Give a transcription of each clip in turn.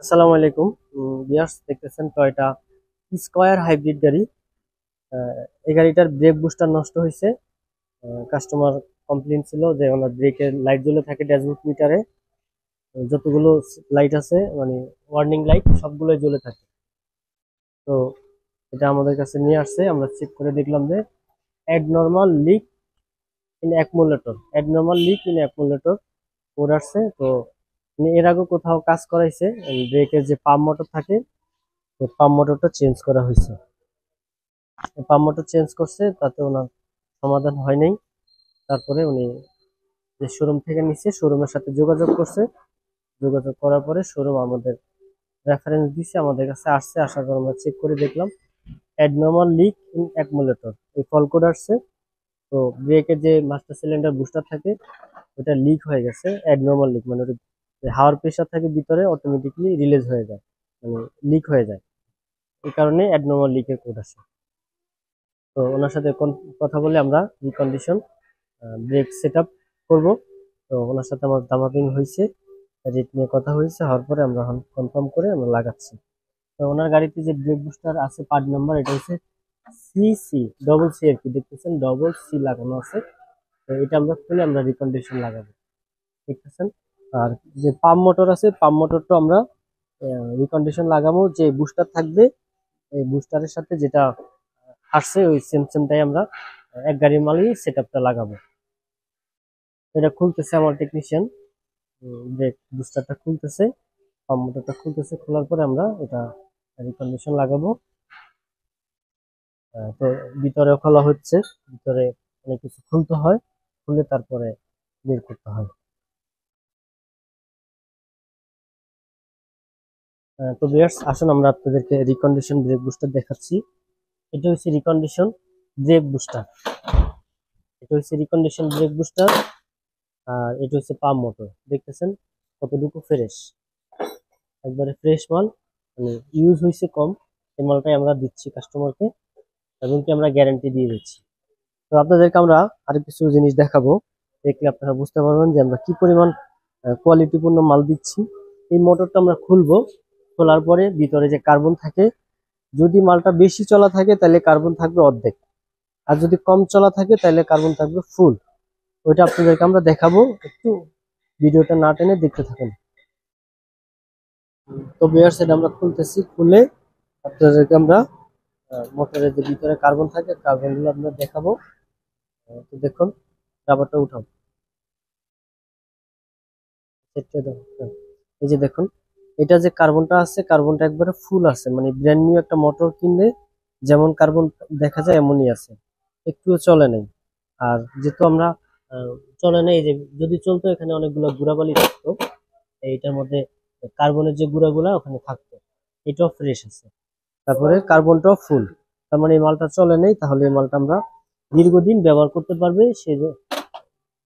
আসসালামু আলাইকুম। ভিউয়ার্স, দেখতেছেন টয়োটা স্কয়ার হাইব্রিড গাড়ি। এই গাড়িটার ব্রেক বুস্টার নষ্ট হয়েছে। কাস্টমার কমপ্লেইন ছিল যে ওনার ব্রেকের লাইট জ্বলে থাকে ড্যাশবোর্ড মিটারে। যতগুলো লাইট আছে মানে ওয়ার্নিং লাইট সবগুলোই জ্বলে থাকে। তো এটা আমাদের কাছে নিয়ে আসছে, আমরা চেক করে দেখলাম যে abnormal leak in accumulator code আসছে। তো উনি এর আগে কোথাও কাজ করাইছে, ব্রেকের যে পাম্প মোটর থাকে পাম্প মোটরটা চেঞ্জ করা হয়েছে। পাম্প মোটর চেঞ্জ করছে, তাতে ওনার সমাধান হয় নাই। তারপরে উনি যে শোরুম থেকে নিচ্ছে শোরুমের সাথে যোগাযোগ করছে। যোগাযোগ করার পরে শোরুম আমাদের রেফারেন্স দিচ্ছে, আমাদের কাছে আসছে। আসার পর আমরা চেক করে দেখলাম অ্যাবনর্মাল লিক ইন অ্যাকুমুলেটর এই ফল কোড আসছে। তো ব্রেকের যে মাস্টার সিলিন্ডার বুস্টার থাকে ওটা লিক হয়ে গেছে। অ্যাবনর্মাল লিক মানে ওটা যে হাওয়ার প্রেশার থাকে ভিতরে অটোমেটিকলি রিলিজ হয়ে যায়, মানে লিক হয়ে যায়। এই কারণে অ্যাবনর্মাল লিকের কোড আসে। তো ওনার সাথে কথা বলে আমরা রিকন্ডিশন ব্রেক সেট আপ করবো। তো ওনার সাথে আমার দামাদামি হয়েছে, রেট নিয়ে কথা হয়েছে, হওয়ার পরে আমরা কনফার্ম করে আমরা লাগাচ্ছি। তো ওনার গাড়িতে যে ব্রেক বুস্টার আছে পার্ট নাম্বার এটা হচ্ছে CC আর কি, দেখতেছেন CC লাগানো আছে। তো এটা আমরা খুলে আমরা রিকন্ডিশন লাগাবো, দেখতেছেন। আর যে পাম্প মোটর আছে পাম্প মোটরটা আমরা রিকন্ডিশন লাগাবো। যে বুস্টার থাকবে এই বুস্টারের সাথে যেটা আসছে ওই সেমটাই আমরা এক গাড়ির মালই সেট আপটা লাগাবো। এটা খুলতেছে আমার টেকনিশিয়ান, ব্রেক বুস্টারটা খুলতেছে, পাম্প মোটরটা খুলতেছে। খোলার পরে আমরা এটা রিকন্ডিশন লাগাবো। তো ভিতরে খোলা হচ্ছে, ভিতরে অনেক কিছু খুলতে হয়, খুলে তারপরে বের করতে হয়। তো ভিউয়ার্স, আসুন আমরা আপনাদেরকে রিকন্ডিশন ব্রেক বুস্টার দেখাচ্ছি। এটা হচ্ছে রিকন্ডিশন ব্রেক বুস্টার, এটা হচ্ছে রিকন্ডিশন ব্রেক বুস্টার। আর এটা হচ্ছে পাম্প মোটর, দেখতেছেন কতটুকু ফ্রেশ, একবারে ফ্রেশ মাল, মানে ইউজ হয়েছে কম। এই মালটাই আমরা দিচ্ছি কাস্টমারকে এবং কি আমরা গ্যারান্টি দিয়ে দিচ্ছি। তো আপনাদেরকে আমরা আরো কিছু জিনিস দেখাবো, দেখলে আপনারা বুঝতে পারবেন যে আমরা কি পরিমাণ কোয়ালিটিপূর্ণ মাল দিচ্ছি। এই মোটরটা আমরা খুলবো, খোলার পরে ভিতরে যে কার্বন থাকে, যদি মালটা বেশি চলা থাকে তাহলে কার্বন থাকবে অর্ধেক, আর যদি কম চলা থাকে তাহলে কার্বন থাকবে ফুল। ওইটা আপনাদেরকে আমরা দেখাবো, একটু ভিডিওটা না টেনে দেখতে থাকুন। তো ভিউয়ার্স, এটা আমরা খুলতেছি, খুলে আপনাদেরকে আমরা মোটরের যে ভিতরে কার্বন থাকে কার্বন গুলো আমরা দেখাবো। তো দেখুন, রাবারটা উঠাও, সেটটা দেখো। এই যে দেখুন, এটা যে কার্বনটা আছে কার্বনটা একবারে ফুল আছে, মানে ব্র্যান্ড নিউ একটা মোটর কিনলে যেমন কার্বন দেখা যায় এমনই আছে, একটুও চলে নাই। আর যেহেতু আমরা আহ, চলে নাই, এই যে যদি চলতো এখানে অনেকগুলো গুড়াবালি থাকতো, এইটার মধ্যে কার্বনের যে গুঁড়াগুলা ওখানে থাকতো। এটাও ফ্রেশ আছে, তারপরে কার্বনটাও ফুল। তার মানে এই মালটা চলে নেই, তাহলে এই মালটা আমরা দীর্ঘদিন ব্যবহার করতে পারবে সে,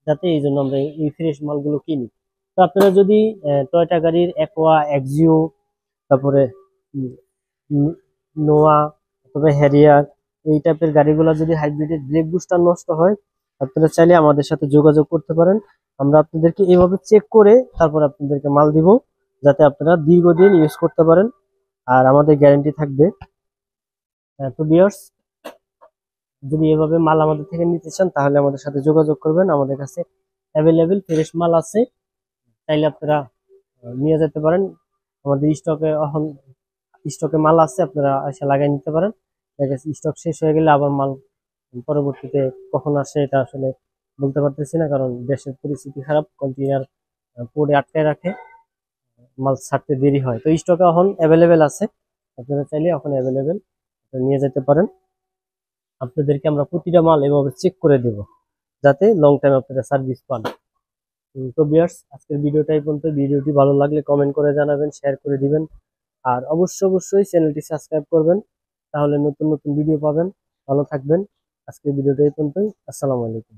যাতে এই জন্য আমরা এই ফ্রেশ মালগুলো কিনি। তো আপনারা যদি টয়োটা গাড়ির অ্যাকোয়া, এক্সিও, তারপরে উম, উম, নোয়া, তারপরে হ্যারিয়ার, এই টাইপের গাড়িগুলো যদি হাইব্রিডের ব্রেক বুস্টার নষ্ট হয়, আপনারা চাইলে আমাদের সাথে যোগাযোগ করতে পারেন। আমরা আপনাদেরকে এইভাবে চেক করে তারপর আপনাদেরকে মাল দিব, যাতে আপনারা দীর্ঘদিন ইউজ করতে পারেন আর আমাদের গ্যারান্টি থাকবে। তো ভিউয়ার্স, যদি এভাবে মাল আমাদের থেকে নিতে চান তাহলে আমাদের সাথে যোগাযোগ করবেন। আমাদের কাছে অ্যাভেলেবেল ফ্রেশ মাল আছে, চাইলে আপনারা নিয়ে যেতে পারেন। আমাদের স্টকে মাল আছে, আপনারা এসে লাগাই নিতে পারেন। স্টক শেষ হয়ে গেলে আবার মাল পরবর্তীতে কখন আসে এটা আসলে বলতে পারতেছি না, কারণ দেশের পরিস্থিতি খারাপ, কন্টেইনার পরে আটকায় রাখে, মাল ছাড়তে দেরি হয়। তো স্টকে এখন অ্যাভেলেবেল আছে, আপনারা চাইলে এখন অ্যাভেলেবেল নিয়ে যেতে পারেন। আপনাদেরকে আমরা প্রতিটা মাল এভাবে চেক করে দেব, যাতে লং টাইম আপনারা সার্ভিস পান। তো ভিউয়ার্স, আজকের ভিডিওটা এই পর্যন্ত। ভিডিওটি ভালো লাগলে কমেন্ট করে জানাবেন, শেয়ার করে দিবেন, আর অবশ্যই চ্যানেলটি সাবস্ক্রাইব করবেন, তাহলে নতুন নতুন ভিডিও পাবেন। ভালো থাকবেন। আজকের ভিডিওটা এই পর্যন্তই। আসসালামু আলাইকুম।